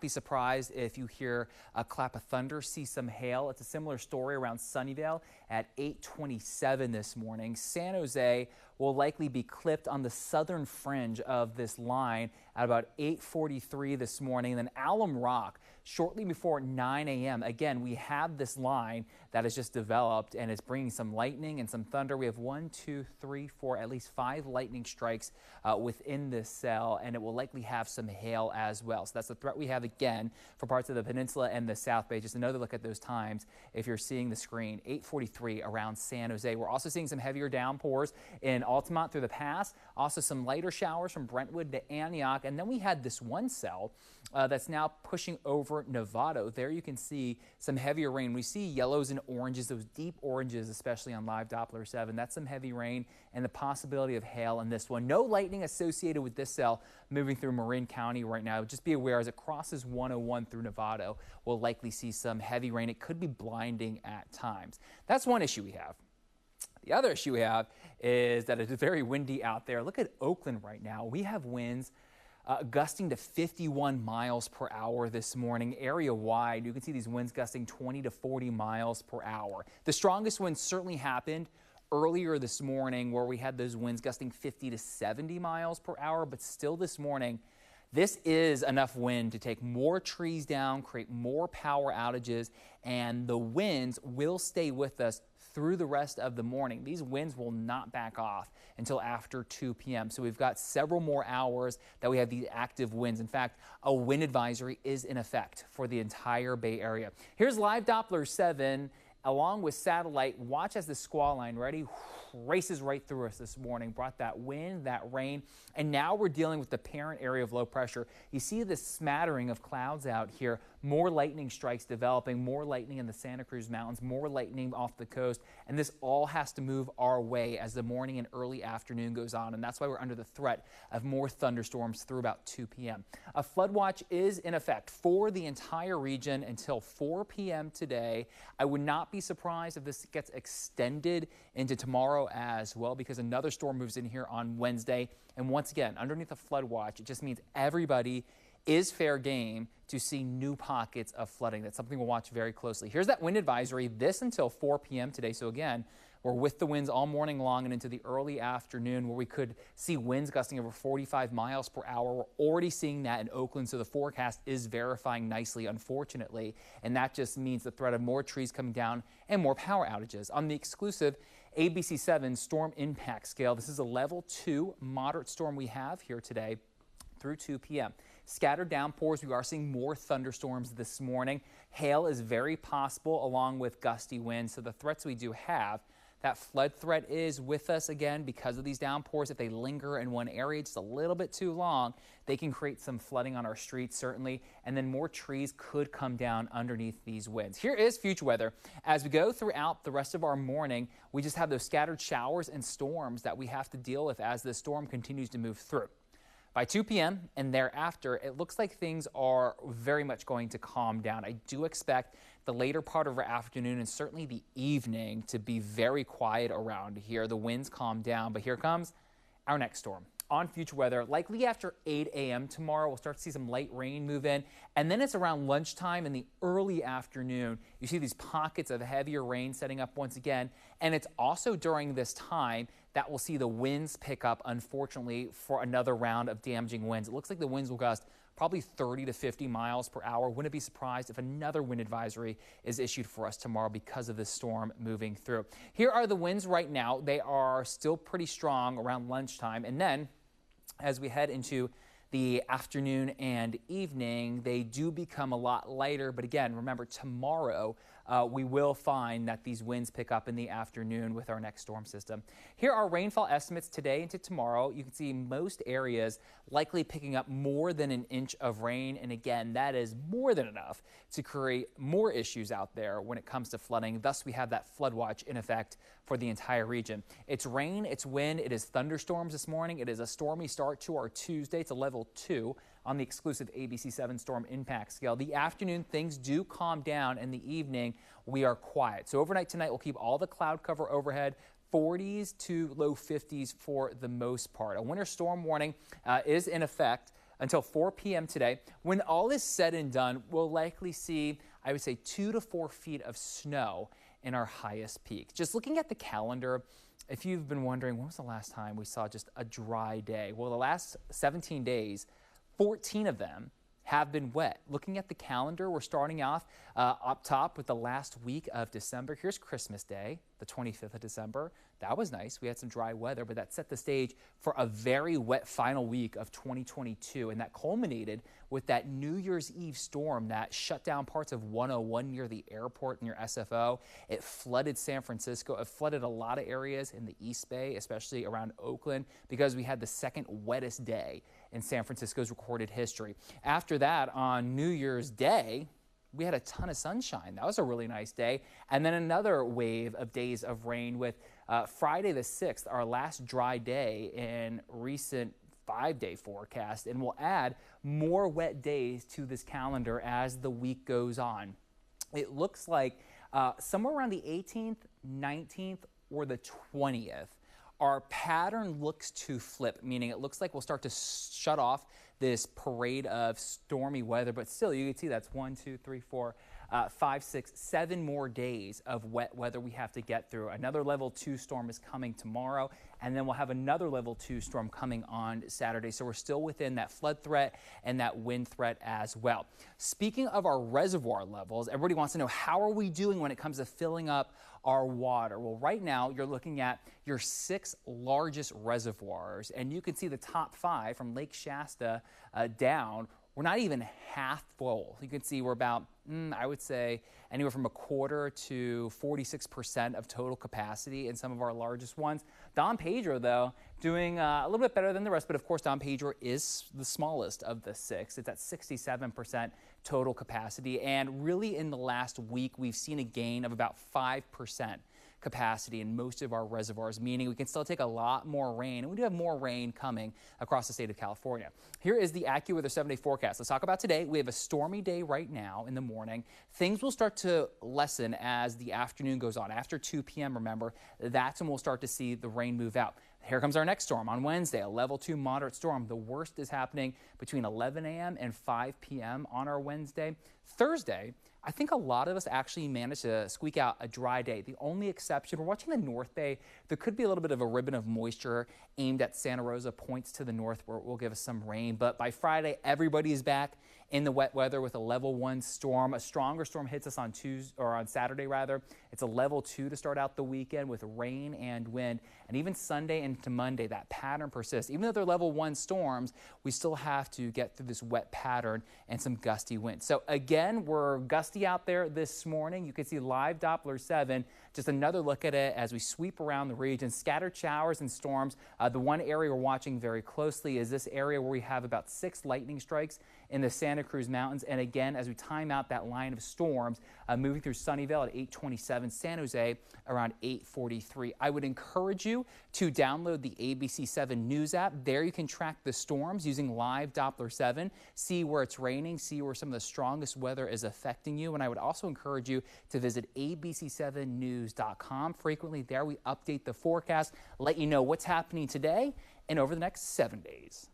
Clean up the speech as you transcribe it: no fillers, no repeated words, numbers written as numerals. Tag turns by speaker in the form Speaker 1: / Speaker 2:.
Speaker 1: be surprised if you hear a clap of thunder, see some hail. It's a similar story around Sunnyvale at 8:27 this morning. San Jose will likely be clipped on the southern fringe of this line at about 8:43 this morning. Then Alum Rock shortly before 9 a.m. Again, we have this line that has just developed and is bringing some lightning and some thunder. We have 1, 2, 3, 4, at least 5 lightning strikes within this cell, and it will likely have some hail as well. So that's the threat we have again for parts of the peninsula and the South Bay. Just another look at those times if you're seeing the screen. 8:43 around San Jose. We're also seeing some heavier downpours in Altamont through the pass. Also some lighter showers from Brentwood to Antioch. And then we had this one cell that's now pushing over Novato. There you can see some heavier rain. We see yellows and oranges, those deep oranges, especially on live Doppler 7. That's some heavy rain and the possibility of hail in this one. No lightning associated with this cell moving through Marin County right now. Just be aware as it crosses 101 through Novato, we'll likely see some heavy rain. It could be blinding at times. That's one issue we have. The other issue we have is that it's very windy out there. Look at Oakland right now. We have winds gusting to 51 miles per hour this morning. Area wide, you can see these winds gusting 20 to 40 miles per hour. The strongest winds certainly happened earlier this morning where we had those winds gusting 50 to 70 miles per hour, but still this morning, this is enough wind to take more trees down, create more power outages, and the winds will stay with us through the rest of the morning. These winds will not back off until after 2 p.m. So we've got several more hours that we have these active winds. In fact, a wind advisory is in effect for the entire Bay Area. Here's live Doppler 7 along with satellite. Watch as the squall line, ready, races right through us this morning. Brought that wind, that rain, and now we're dealing with the parent area of low pressure. You see this smattering of clouds out here. More lightning strikes developing, more lightning in the Santa Cruz Mountains, more lightning off the coast, and this all has to move our way as the morning and early afternoon goes on, and that's why we're under the threat of more thunderstorms through about 2 p.m. A flood watch is in effect for the entire region until 4 p.m. today. I would not be surprised if this gets extended into tomorrow as well, because another storm moves in here on Wednesday. And once again, underneath the flood watch, it just means everybody is fair game to see new pockets of flooding. That's something we'll watch very closely. Here's that wind advisory, this until 4 p.m. today. So again, we're with the winds all morning long and into the early afternoon where we could see winds gusting over 45 miles per hour. We're already seeing that in Oakland, so the forecast is verifying nicely, unfortunately. And that just means the threat of more trees coming down and more power outages. On the exclusive ABC7 storm impact scale, this is a level 2 moderate storm we have here today through 2 p.m. Scattered downpours. We are seeing more thunderstorms this morning. Hail is very possible along with gusty winds. So the threats we do have, that flood threat is with us again because of these downpours. If they linger in one area just a little bit too long, they can create some flooding on our streets, certainly, and then more trees could come down underneath these winds. Here is future weather. As we go throughout the rest of our morning, we just have those scattered showers and storms that we have to deal with as the storm continues to move through. By 2 p.m. and thereafter, it looks like things are very much going to calm down. I do expect the later part of our afternoon and certainly the evening to be very quiet around here. The winds calm down, but here comes our next storm. On future weather, likely after 8 a.m. tomorrow, we'll start to see some light rain move in. And then it's around lunchtime in the early afternoon. You see these pockets of heavier rain setting up once again. And it's also during this time that we'll see the winds pick up, unfortunately, for another round of damaging winds. It looks like the winds will gust probably 30 to 50 miles per hour. Wouldn't be surprised if another wind advisory is issued for us tomorrow because of this storm moving through. Here are the winds right now. They are still pretty strong around lunchtime. And then as we head into the afternoon and evening, they do become a lot lighter. But again, remember, tomorrow we will find that these winds pick up in the afternoon with our next storm system. Here are rainfall estimates today into tomorrow. You can see most areas likely picking up more than an inch of rain. And again, that is more than enough to create more issues out there when it comes to flooding. Thus, we have that flood watch in effect for the entire region. It's rain, it's wind, it is thunderstorms this morning. It is a stormy start to our Tuesday. It's a level 2 on the exclusive ABC7 storm impact scale. The afternoon, things do calm down. In the evening, we are quiet. So overnight tonight, we'll keep all the cloud cover overhead. 40s to low 50s for the most part. A winter storm warning is in effect until 4 p.m. today. When all is said and done, we'll likely see, I would say, 2 to 4 feet of snow in our highest peak. Just looking at the calendar, if you've been wondering, when was the last time we saw just a dry day? Well, the last 17 days, 14 of them have been wet. Looking at the calendar, we're starting off up top with the last week of December. Here's Christmas Day, the 25th of December. That was nice. We had some dry weather, but that set the stage for a very wet final week of 2022. And that culminated with that New Year's Eve storm that shut down parts of 101 near the airport near SFO. It flooded San Francisco. It flooded a lot of areas in the East Bay, especially around Oakland, because we had the second wettest day in San Francisco's recorded history. After that, on New Year's Day, we had a ton of sunshine. That was a really nice day. And then another wave of days of rain with Friday the 6th, our last dry day in recent 5-day forecast. And we'll add more wet days to this calendar as the week goes on. It looks like somewhere around the 18th, 19th, or the 20th, our pattern looks to flip, meaning it looks like we'll start to shut off this parade of stormy weather, but still you can see that's 1, 2, 3, 4, 5, 6, 7 more days of wet weather we have to get through. Another level 2 storm is coming tomorrow, and then we'll have another level 2 storm coming on Saturday. So we're still within that flood threat and that wind threat as well. Speaking of our reservoir levels, everybody wants to know, how are we doing when it comes to filling up our water? Well, right now you're looking at your 6 largest reservoirs, and you can see the top 5 from Lake Shasta down. We're not even half full. You can see we're about, I would say, anywhere from a quarter to 46% of total capacity in some of our largest ones. Don Pedro, though, doing a little bit better than the rest, but of course Don Pedro is the smallest of the 6. It's at 67% total capacity, and really in the last week we've seen a gain of about 5% capacity in most of our reservoirs, meaning we can still take a lot more rain, and we do have more rain coming across the state of California. Here is the AccuWeather 7-day forecast. Let's talk about today. We have a stormy day right now in the morning. Things will start to lessen as the afternoon goes on. After 2 p.m., remember, that's when we'll start to see the rain move out. Here comes our next storm on Wednesday, a level 2 moderate storm. The worst is happening between 11 a.m. and 5 p.m. on our Wednesday. Thursday, I think a lot of us actually managed to squeak out a dry day. The only exception, we're watching the North Bay. There could be a little bit of a ribbon of moisture aimed at Santa Rosa, points to the north, where it will give us some rain. But by Friday, everybody is back in the wet weather with a level 1 storm. A stronger storm hits us on Saturday rather. It's a level 2 to start out the weekend with rain and wind. And even Sunday into Monday, that pattern persists. Even though they're level 1 storms, we still have to get through this wet pattern and some gusty winds. So again, we're gusty out there this morning. You can see live Doppler 7. Just another look at it as we sweep around the region. Scattered showers and storms. The one area we're watching very closely is this area where we have about 6 lightning strikes in the Santa Cruz Mountains. And again, as we time out that line of storms, moving through Sunnyvale at 8:27, San Jose around 8:43. I would encourage you to download the ABC7 News app. There you can track the storms using live Doppler 7, see where it's raining, see where some of the strongest weather is affecting you. And I would also encourage you to visit ABC7news.com. Frequently there we update the forecast, let you know what's happening today and over the next 7 days.